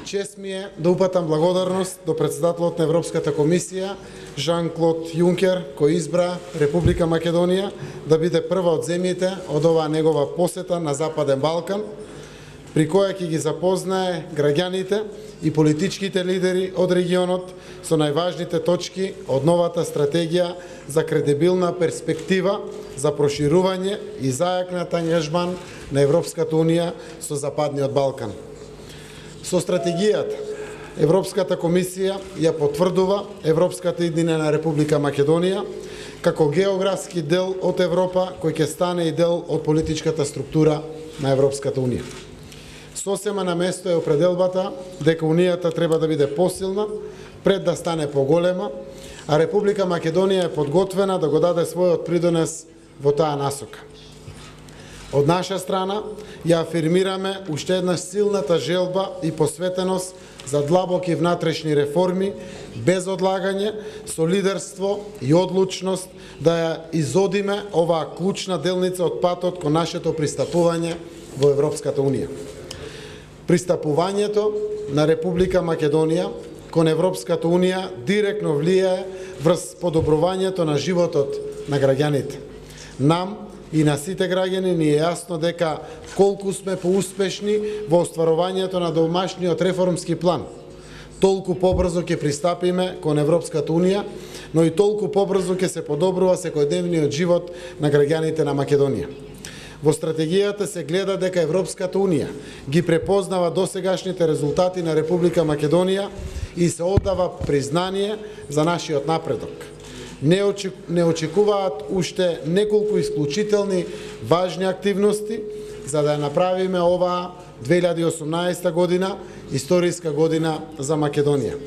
Чест ми е да упатам благодарност до председателот на Европската комисија Жан-Клод Јункер, кој избра Република Македонија да биде прва од земјите од оваа негова посета на Западен Балкан, при која ќе ги запознае граѓаните и политичките лидери од регионот со најважните точки од новата стратегија за кредибилна перспектива за проширување и зајакнат ангажман на Европската унија со Западниот Балкан. Со стратегијата, Европската комисија ја потврдува Европската иднина на Република Македонија како географски дел од Европа кој ќе стане и дел од политичката структура на Европската унија. Сосема на место е определбата дека Унијата треба да биде посилна пред да стане поголема, а Република Македонија е подготвена да го даде својот придонес во таа насока. Од наша страна ја афирмираме уште еднаш силната желба и посветеност за длабоки внатрешни реформи, без одлагање, со лидерство и одлучност да ја изодиме оваа клучна делница од патот кон нашето пристапување во Европската унија. Пристапувањето на Република Македонија кон Европската унија директно влијае врз подобрувањето на животот на граѓаните. Нам и на сите граѓани ни е јасно дека колку сме поуспешни во остварувањето на домашниот реформски план, толку побрзо ќе пристапиме кон Европската унија, но и толку побрзо ќе се подобрува секојдневниот живот на граѓаните на Македонија. Во стратегијата се гледа дека Европската унија ги препознава досегашните резултати на Република Македонија и се оддава признание за нашиот напредок. Не очекуваат уште неколку исклучителни важни активности за да ја направиме оваа 2018 година историска година за Македонија.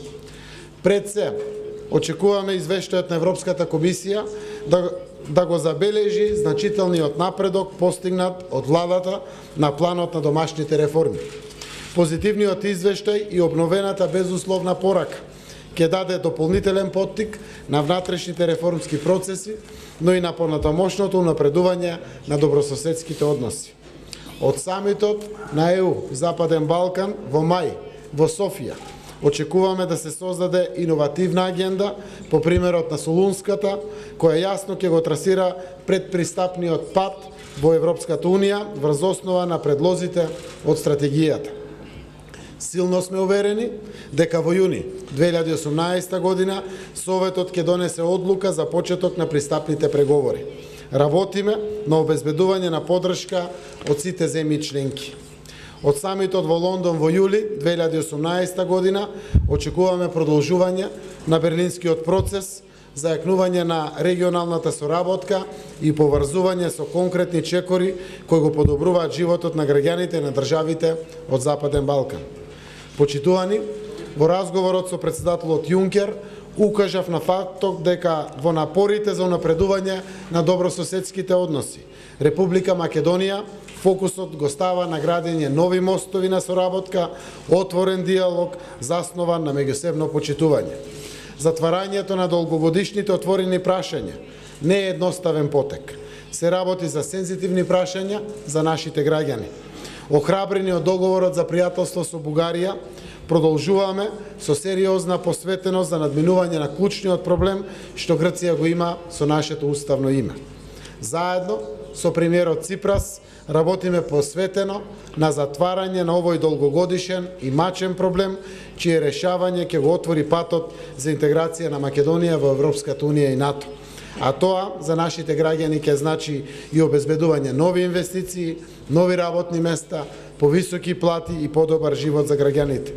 Пред се, очекуваме извештајот на Европската комисија да го забележи значителниот напредок постигнат од владата на планот на домашните реформи. Позитивниот извештај и обновената безусловна порака ќе даде дополнителен поттик на внатрешните реформски процеси, но и на понатамошното напредување на добрососедските односи. Од самитот на ЕУ Западен Балкан во мај во Софија очекуваме да се создаде иновативна агенда по примерот на Солунската, која јасно ќе го трасира предпристапниот пат во Европската унија врз основа на предлозите од стратегијата. Силно сме уверени дека во јуни 2018 година Советот ќе донесе одлука за почеток на пристапните преговори. Работиме на обезбедување на поддршка од сите земји членки. Од самитот во Лондон во јули 2018 година очекуваме продолжување на Берлинскиот процес, зајакнување на регионалната соработка и поврзување со конкретни чекори кои го подобруваат животот на граѓаните на државите од Западен Балкан. Почитувани, во разговорот со председателот Јункер укажав на фактот дека во напорите за унапредување на добрососедските односи Република Македонија фокусот го става на градење нови мостови на соработка, отворен диалог заснован на меѓусебно почитување. Затварањето на долгогодишните отворени прашања не е едноставен потек. Се работи за сензитивни прашања за нашите граѓани. Охрабрени од договорот за пријателство со Бугарија, продолжуваме со сериозна посветеност за надминување на клучниот проблем што Грција го има со нашето уставно име. Заедно со премиерот Ципрас работиме посветено на затварање на овој долгогодишен и мачен проблем, чие решавање ќе го отвори патот за интеграција на Македонија во Европската унија и НАТО. А тоа за нашите граѓани ќе значи и обезбедување нови инвестиции, нови работни места, повисоки плати и подобар живот за граѓаните.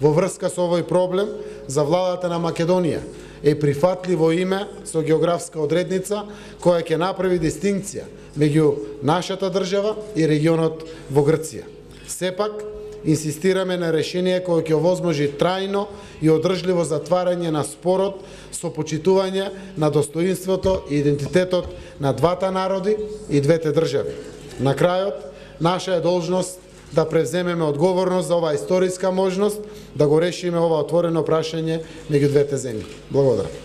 Во врска со овој проблем, за владата на Македонија е прифатливо име со географска одредница која ќе направи дистинкција меѓу нашата држава и регионот во Грција. Сепак, инсистираме на решение кое ќе овозможи трајно и одржливо затварање на спорот со почитување на достоинството и идентитетот на двата народи и двете држави. На крајот, наша е должност да превземеме одговорност за оваа историска можност да го решиме ова отворено прашање меѓу двете земји. Благодарам.